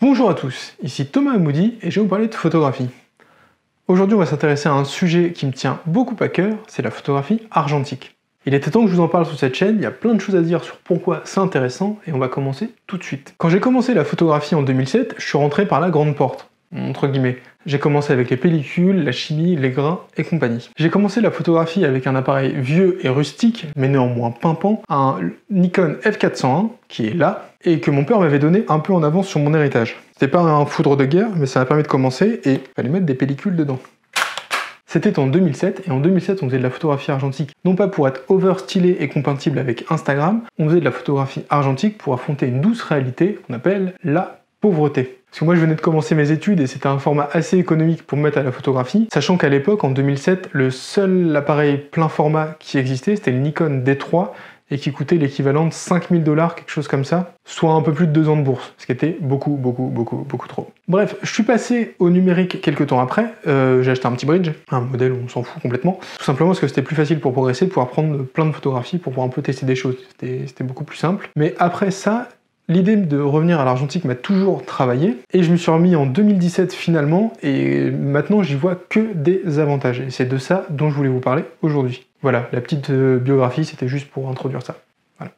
Bonjour à tous, ici Thomas Amoudi et je vais vous parler de photographie. Aujourd'hui on va s'intéresser à un sujet qui me tient beaucoup à cœur, c'est la photographie argentique. Il était temps que je vous en parle sur cette chaîne, il y a plein de choses à dire sur pourquoi c'est intéressant et on va commencer tout de suite. Quand j'ai commencé la photographie en 2007, je suis rentré par la grande porte, entre guillemets. J'ai commencé avec les pellicules, la chimie, les grains et compagnie. J'ai commencé la photographie avec un appareil vieux et rustique, mais néanmoins pimpant, un Nikon F401, qui est là, et que mon père m'avait donné un peu en avance sur mon héritage. C'était pas un foudre de guerre, mais ça m'a permis de commencer, et il fallait mettre des pellicules dedans. C'était en 2007, et en 2007 on faisait de la photographie argentique, non pas pour être over-stylé et compatible avec Instagram, on faisait de la photographie argentique pour affronter une douce réalité qu'on appelle la pauvreté. Parce que moi je venais de commencer mes études et c'était un format assez économique pour me mettre à la photographie, sachant qu'à l'époque, en 2007, le seul appareil plein format qui existait, c'était le Nikon D3, et qui coûtait l'équivalent de 5000 $, quelque chose comme ça, soit un peu plus de 2 ans de bourse, ce qui était beaucoup trop. Bref, je suis passé au numérique quelques temps après, j'ai acheté un petit bridge, un modèle où on s'en fout complètement, tout simplement parce que c'était plus facile pour progresser, de pouvoir prendre plein de photographies pour pouvoir un peu tester des choses, c'était beaucoup plus simple. Mais après ça, l'idée de revenir à l'argentique m'a toujours travaillé, et je me suis remis en 2017 finalement, et maintenant j'y vois que des avantages, et c'est de ça dont je voulais vous parler aujourd'hui. Voilà, la petite biographie, c'était juste pour introduire ça. Voilà.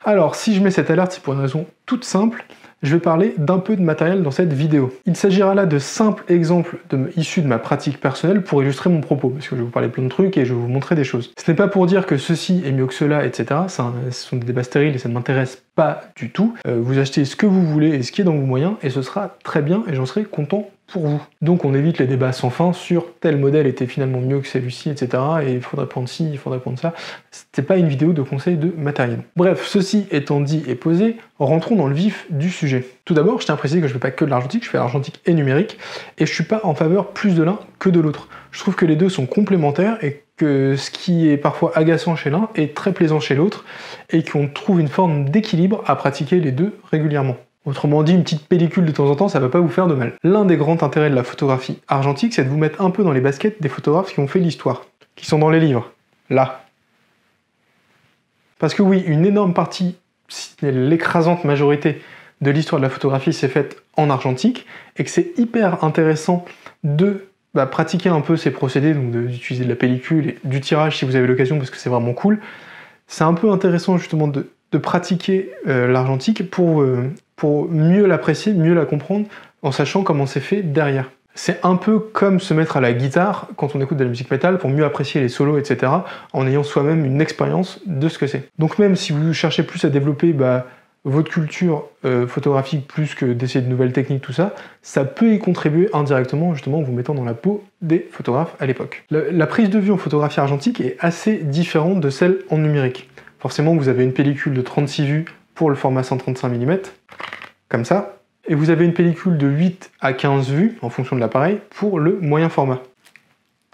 Alors, si je mets cette alerte, c'est pour une raison toute simple. Je vais parler d'un peu de matériel dans cette vidéo. Il s'agira là de simples exemples issus de ma pratique personnelle pour illustrer mon propos, parce que je vais vous parler plein de trucs et je vais vous montrer des choses. Ce n'est pas pour dire que ceci est mieux que cela, etc. Ce sont des débats stériles et ça ne m'intéresse pas du tout. Vous achetez ce que vous voulez et ce qui est dans vos moyens, et ce sera très bien et j'en serai content pour vous. Donc on évite les débats sans fin sur tel modèle était finalement mieux que celui-ci, etc. et il faudrait prendre ci, il faudrait prendre ça. C'est pas une vidéo de conseil de matériel. Bref, ceci étant dit et posé, rentrons dans le vif du sujet. Tout d'abord, je tiens à préciser que je fais pas que de l'argentique, je fais l'argentique et numérique, et je suis pas en faveur plus de l'un que de l'autre. Je trouve que les deux sont complémentaires et que ce qui est parfois agaçant chez l'un est très plaisant chez l'autre, et qu'on trouve une forme d'équilibre à pratiquer les deux régulièrement. Autrement dit, une petite pellicule de temps en temps, ça va pas vous faire de mal. L'un des grands intérêts de la photographie argentique, c'est de vous mettre un peu dans les baskets des photographes qui ont fait l'histoire, qui sont dans les livres. Là. Parce que oui, une énorme partie, l'écrasante majorité de l'histoire de la photographie s'est faite en argentique, et que c'est hyper intéressant de pratiquer un peu ces procédés, donc d'utiliser de la pellicule et du tirage si vous avez l'occasion, parce que c'est vraiment cool. C'est un peu intéressant justement de pratiquer l'argentique pour mieux l'apprécier, mieux la comprendre, en sachant comment c'est fait derrière. C'est un peu comme se mettre à la guitare quand on écoute de la musique métal pour mieux apprécier les solos, etc., en ayant soi-même une expérience de ce que c'est. Donc même si vous cherchez plus à développer votre culture photographique plus que d'essayer de nouvelles techniques, tout ça, ça peut y contribuer indirectement, justement en vous mettant dans la peau des photographes à l'époque. La prise de vue en photographie argentique est assez différente de celle en numérique. Forcément, vous avez une pellicule de 36 vues pour le format 135 mm, comme ça, et vous avez une pellicule de 8 à 15 vues, en fonction de l'appareil, pour le moyen format,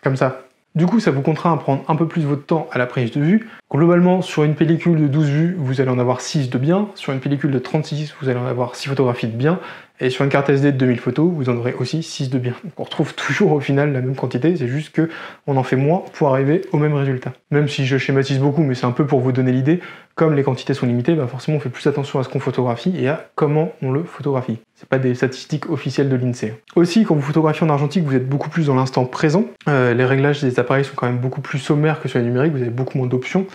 comme ça. Du coup, ça vous contraint à prendre un peu plus votre temps à la prise de vue. Globalement, sur une pellicule de 12 vues, vous allez en avoir 6 de bien. Sur une pellicule de 36, vous allez en avoir 6 photographies de bien. Et sur une carte SD de 2000 photos, vous en aurez aussi 6 de bien. Donc on retrouve toujours au final la même quantité, c'est juste que on en fait moins pour arriver au même résultat. Même si je schématise beaucoup, mais c'est un peu pour vous donner l'idée, comme les quantités sont limitées, forcément on fait plus attention à ce qu'on photographie et à comment on le photographie. C'est pas des statistiques officielles de l'INSEE. Aussi, quand vous photographiez en argentique, vous êtes beaucoup plus dans l'instant présent. Les réglages des appareils sont quand même beaucoup plus sommaires que sur les numériques, vous avez beaucoup moins d'options.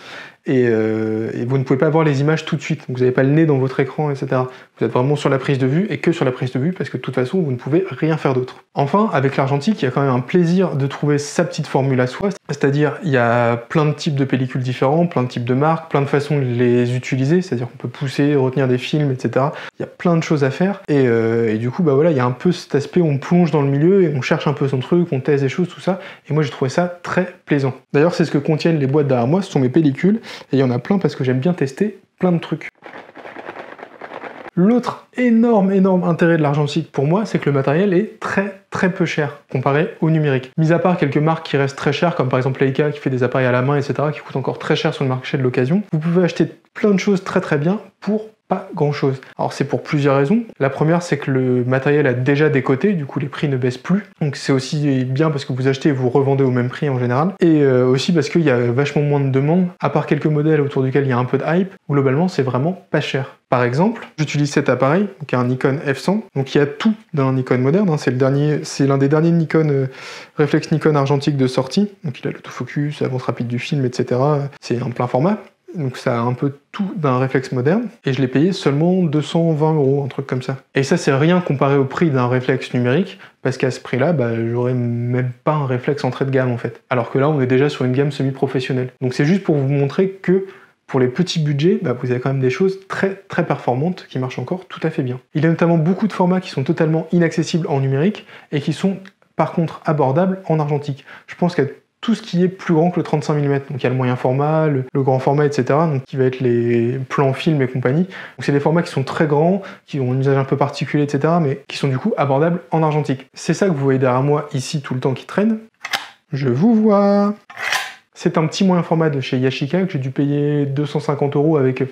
Et vous ne pouvez pas voir les images tout de suite, donc vous n'avez pas le nez dans votre écran, etc. Vous êtes vraiment sur la prise de vue, et que sur la prise de vue, parce que de toute façon, vous ne pouvez rien faire d'autre. Enfin, avec l'argentique, il y a quand même un plaisir de trouver sa petite formule à soi, c'est-à-dire il y a plein de types de pellicules différents, plein de types de marques, plein de façons de les utiliser, c'est-à-dire qu'on peut pousser, retenir des films, etc. Il y a plein de choses à faire, et du coup, voilà, il y a un peu cet aspect où on plonge dans le milieu, et on cherche un peu son truc, on teste des choses, tout ça, et moi j'ai trouvé ça très plaisant. D'ailleurs, c'est ce que contiennent les boîtes derrière moi, ce sont mes pellicules, et il y en a plein parce que j'aime bien tester plein de trucs. L'autre énorme intérêt de l'argentique pour moi, c'est que le matériel est très peu cher comparé au numérique. Mis à part quelques marques qui restent très chères, comme par exemple Leica qui fait des appareils à la main, etc., qui coûtent encore très cher sur le marché de l'occasion, vous pouvez acheter plein de choses très bien pour pas grand chose. Alors c'est pour plusieurs raisons. La première, c'est que le matériel a déjà décoté, du coup les prix ne baissent plus. Donc c'est aussi bien parce que vous achetez et vous revendez au même prix en général. Et aussi parce qu'il y a vachement moins de demandes, à part quelques modèles autour duquel il y a un peu de hype, globalement c'est vraiment pas cher. Par exemple, j'utilise cet appareil, qui est un Nikon F100. Donc il y a tout d'un Nikon moderne, hein. C'est l'un des derniers Nikon, réflexe Nikon argentique de sortie. Donc il a l'autofocus, l'avance rapide du film, etc. C'est un plein format. Donc ça a un peu tout d'un réflexe moderne, et je l'ai payé seulement 220 €, un truc comme ça. Et ça c'est rien comparé au prix d'un réflexe numérique, parce qu'à ce prix-là, j'aurais même pas un réflexe entrée de gamme en fait. Alors que là on est déjà sur une gamme semi-professionnelle. Donc c'est juste pour vous montrer que pour les petits budgets, vous avez quand même des choses très très performantes qui marchent encore tout à fait bien. Il y a notamment beaucoup de formats qui sont totalement inaccessibles en numérique, et qui sont par contre abordables en argentique. Je pense qu'à tout ce qui est plus grand que le 35 mm. Donc il y a le moyen format, le grand format, etc. Donc qui va être les plans film et compagnie. Donc c'est des formats qui sont très grands, qui ont un usage un peu particulier, etc. mais qui sont du coup abordables en argentique. C'est ça que vous voyez derrière moi ici tout le temps qui traîne. Je vous vois. C'est un petit moyen format de chez Yashica que j'ai dû payer 250 € avec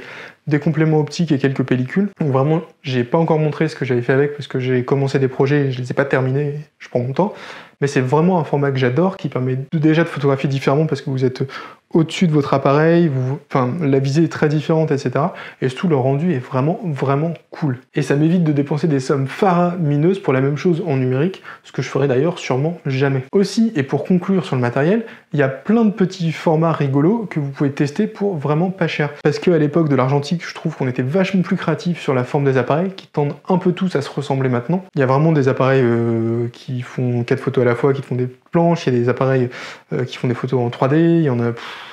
des compléments optiques et quelques pellicules. Donc vraiment, j'ai pas encore montré ce que j'avais fait avec parce que j'ai commencé des projets et je les ai pas terminés, je prends mon temps. Mais c'est vraiment un format que j'adore, qui permet déjà de photographier différemment parce que vous êtes au-dessus de votre appareil, la visée est très différente, etc. Et surtout, le rendu est vraiment, vraiment cool. Et ça m'évite de dépenser des sommes faramineuses pour la même chose en numérique, ce que je ferai d'ailleurs sûrement jamais. Aussi, et pour conclure sur le matériel, il y a plein de petits formats rigolos que vous pouvez tester pour vraiment pas cher. Parce qu'à l'époque de l'argentique, je trouve qu'on était vachement plus créatif sur la forme des appareils, qui tendent un peu tous à se ressembler maintenant. Il y a vraiment des appareils qui font 4 photos à la fois, qui font des planches, il y a des appareils qui font des photos en 3D, il y en a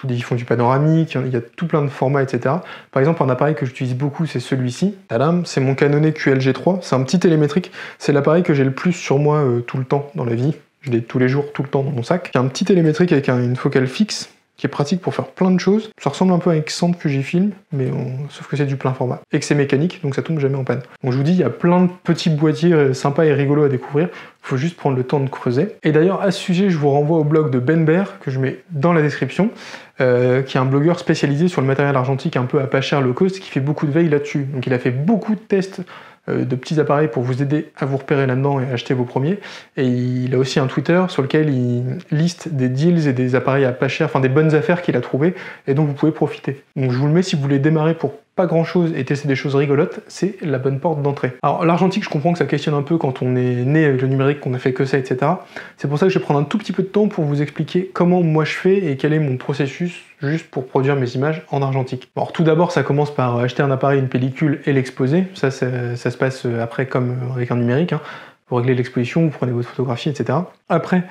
qui font du panoramique, il y a tout plein de formats, etc. Par exemple, un appareil que j'utilise beaucoup, c'est celui-ci. Tadam, c'est mon Canon QLG3, c'est un petit télémétrique, c'est l'appareil que j'ai le plus sur moi tout le temps dans la vie. Je l'ai tous les jours, tout le temps dans mon sac. C'est un petit télémétrique avec une focale fixe, qui est pratique pour faire plein de choses. Ça ressemble un peu à un Xant que j'y filme, mais sauf que c'est du plein format. Et que c'est mécanique, donc ça tombe jamais en panne. Donc je vous dis, il y a plein de petits boîtiers sympas et rigolos à découvrir. Il faut juste prendre le temps de creuser. Et d'ailleurs, à ce sujet, je vous renvoie au blog de Ben Bear, que je mets dans la description, qui est un blogueur spécialisé sur le matériel argentique un peu à pas cher low cost, qui fait beaucoup de veille là-dessus. Donc il a fait beaucoup de tests de petits appareils pour vous aider à vous repérer là-dedans et acheter vos premiers. Et il a aussi un Twitter sur lequel il liste des deals et des appareils à pas cher, enfin des bonnes affaires qu'il a trouvées et dont vous pouvez profiter. Donc je vous le mets si vous voulez démarrer pour pas grand chose et tester des choses rigolotes, c'est la bonne porte d'entrée. Alors l'argentique, je comprends que ça questionne un peu quand on est né avec le numérique, qu'on a fait que ça, etc. C'est pour ça que je vais prendre un tout petit peu de temps pour vous expliquer comment moi je fais et quel est mon processus juste pour produire mes images en argentique. Alors tout d'abord, ça commence par acheter un appareil, une pellicule et l'exposer. Ça se passe après comme avec un numérique, hein. Vous réglez l'exposition, vous prenez votre photographie, etc. Après,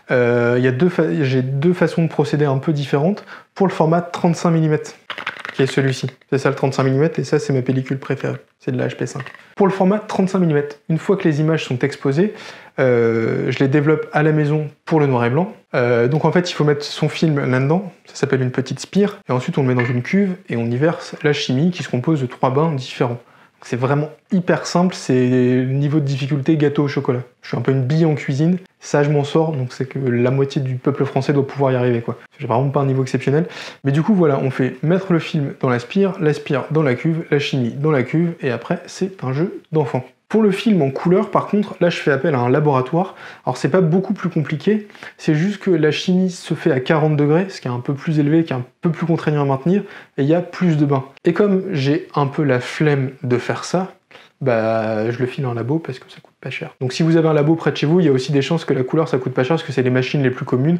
j'ai deux façons de procéder un peu différentes pour le format 35 mm, qui est celui-ci. C'est ça le 35 mm, et ça c'est ma pellicule préférée, c'est de la HP5. Pour le format 35 mm, une fois que les images sont exposées, je les développe à la maison pour le noir et blanc. Donc en fait, il faut mettre son film là-dedans, ça s'appelle une petite spire, et ensuite on le met dans une cuve et on y verse la chimie qui se compose de 3 bains différents. C'est vraiment hyper simple, c'est le niveau de difficulté gâteau au chocolat. Je suis un peu une bille en cuisine, ça je m'en sors, donc c'est que la moitié du peuple français doit pouvoir y arriver, quoi. J'ai vraiment pas un niveau exceptionnel. Mais du coup voilà, on fait mettre le film dans la spire dans la cuve, la chimie dans la cuve, et après c'est un jeu d'enfant. Pour le film en couleur, par contre, là je fais appel à un laboratoire. Alors c'est pas beaucoup plus compliqué, c'est juste que la chimie se fait à 40 degrés, ce qui est un peu plus élevé, qui est un peu plus contraignant à maintenir, et il y a plus de bains. Et comme j'ai un peu la flemme de faire ça, je le file en labo parce que ça coûte pas cher. Donc si vous avez un labo près de chez vous, il y a aussi des chances que la couleur ça coûte pas cher parce que c'est les machines les plus communes,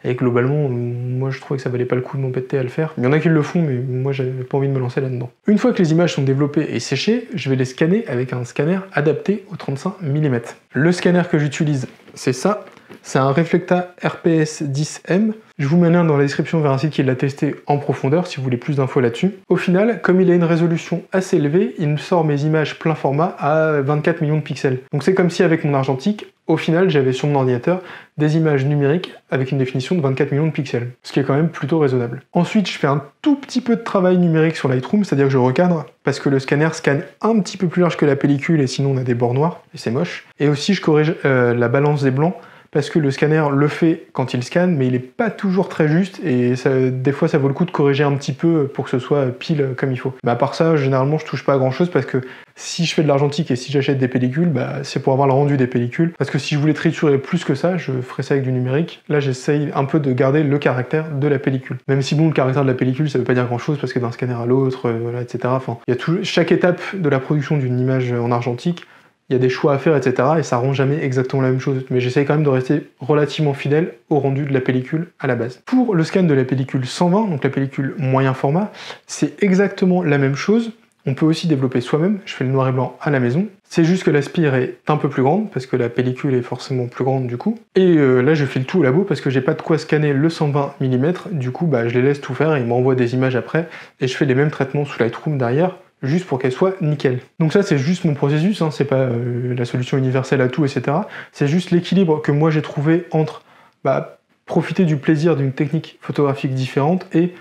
et globalement, moi je trouvais que ça valait pas le coup de m'embêter à le faire. Il y en a qui le font, mais moi j'avais pas envie de me lancer là-dedans. Une fois que les images sont développées et séchées, je vais les scanner avec un scanner adapté au 35 mm. Le scanner que j'utilise, c'est ça. C'est un Reflecta RPS 10M. Je vous mets un lien dans la description vers un site qui l'a testé en profondeur si vous voulez plus d'infos là-dessus. Au final, comme il a une résolution assez élevée, il me sort mes images plein format à 24 millions de pixels. Donc c'est comme si avec mon argentique, au final, j'avais sur mon ordinateur des images numériques avec une définition de 24 millions de pixels, ce qui est quand même plutôt raisonnable. Ensuite, je fais un tout petit peu de travail numérique sur Lightroom, c'est-à-dire que je recadre, parce que le scanner scanne un petit peu plus large que la pellicule et sinon on a des bords noirs, et c'est moche. Et aussi, je corrige la balance des blancs, parce que le scanner le fait quand il scanne, mais il n'est pas toujours très juste, et des fois ça vaut le coup de corriger un petit peu pour que ce soit pile comme il faut. Mais à part ça, généralement je touche pas à grand chose, parce que si je fais de l'argentique et si j'achète des pellicules, c'est pour avoir le rendu des pellicules, parce que si je voulais triturer plus que ça, je ferais ça avec du numérique. Là j'essaye un peu de garder le caractère de la pellicule. Même si bon, le caractère de la pellicule ça veut pas dire grand chose, parce que d'un scanner à l'autre, voilà, etc. Enfin, il y a chaque étape de la production d'une image en argentique, il y a des choix à faire, etc. et ça rend jamais exactement la même chose. Mais j'essaye quand même de rester relativement fidèle au rendu de la pellicule à la base. Pour le scan de la pellicule 120, donc la pellicule moyen format, c'est exactement la même chose. On peut aussi développer soi-même, je fais le noir et blanc à la maison. C'est juste que la spire est un peu plus grande, parce que la pellicule est forcément plus grande du coup. Et là je fais le tout au labo, parce que j'ai pas de quoi scanner le 120 mm, du coup je les laisse tout faire, et ils m'envoient des images après, et je fais les mêmes traitements sous Lightroom derrière, juste pour qu'elle soit nickel. Donc ça c'est juste mon processus, c'est pas la solution universelle à tout, etc. C'est juste l'équilibre que moi j'ai trouvé entre profiter du plaisir d'une technique photographique différente et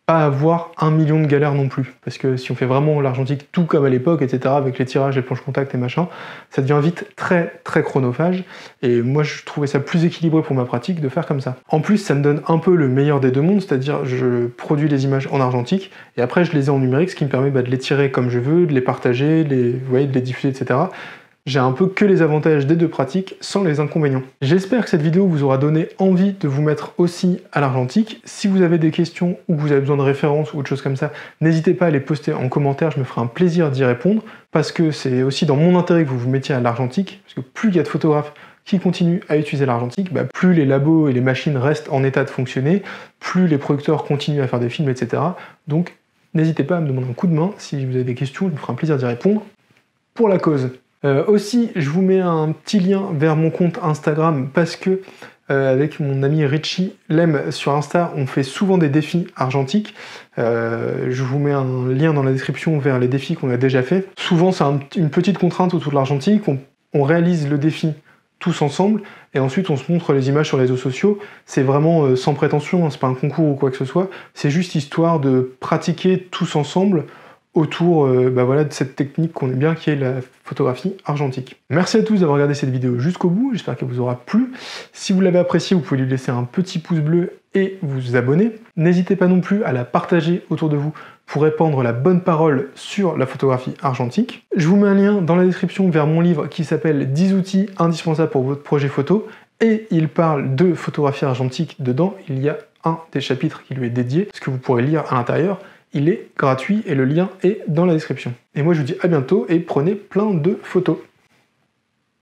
pas avoir 1 million de galères non plus. Parce que si on fait vraiment l'argentique tout comme à l'époque, etc., avec les tirages, les planches contact et machin, ça devient vite très très chronophage, et moi je trouvais ça plus équilibré pour ma pratique de faire comme ça. En plus ça me donne un peu le meilleur des deux mondes, c'est-à-dire je produis les images en argentique, et après je les ai en numérique, ce qui me permet de les tirer comme je veux, de les partager, de les diffuser, etc. J'ai un peu que les avantages des deux pratiques sans les inconvénients. J'espère que cette vidéo vous aura donné envie de vous mettre aussi à l'argentique. Si vous avez des questions ou que vous avez besoin de références ou autre chose comme ça, n'hésitez pas à les poster en commentaire, je me ferai un plaisir d'y répondre, parce que c'est aussi dans mon intérêt que vous vous mettiez à l'argentique, parce que plus il y a de photographes qui continuent à utiliser l'argentique, plus les labos et les machines restent en état de fonctionner, plus les producteurs continuent à faire des films, etc. Donc n'hésitez pas à me demander un coup de main si vous avez des questions, je me ferai un plaisir d'y répondre pour la cause. Aussi, je vous mets un petit lien vers mon compte Instagram, parce que avec mon ami Richie Lem sur Insta, on fait souvent des défis argentiques. Je vous mets un lien dans la description vers les défis qu'on a déjà fait. Souvent, c'est une petite contrainte autour de l'argentique. On réalise le défi tous ensemble, et ensuite on se montre les images sur les réseaux sociaux. C'est vraiment sans prétention, c'est pas un concours ou quoi que ce soit. C'est juste histoire de pratiquer tous ensemble autour voilà, de cette technique qu'on aime bien, qui est la photographie argentique. Merci à tous d'avoir regardé cette vidéo jusqu'au bout, j'espère qu'elle vous aura plu. Si vous l'avez appréciée, vous pouvez lui laisser un petit pouce bleu et vous abonner. N'hésitez pas non plus à la partager autour de vous pour répandre la bonne parole sur la photographie argentique. Je vous mets un lien dans la description vers mon livre qui s'appelle 10 outils indispensables pour votre projet photo, et il parle de photographie argentique dedans. Il y a un des chapitres qui lui est dédié, ce que vous pourrez lire à l'intérieur. Il est gratuit et le lien est dans la description. Et moi je vous dis à bientôt et prenez plein de photos.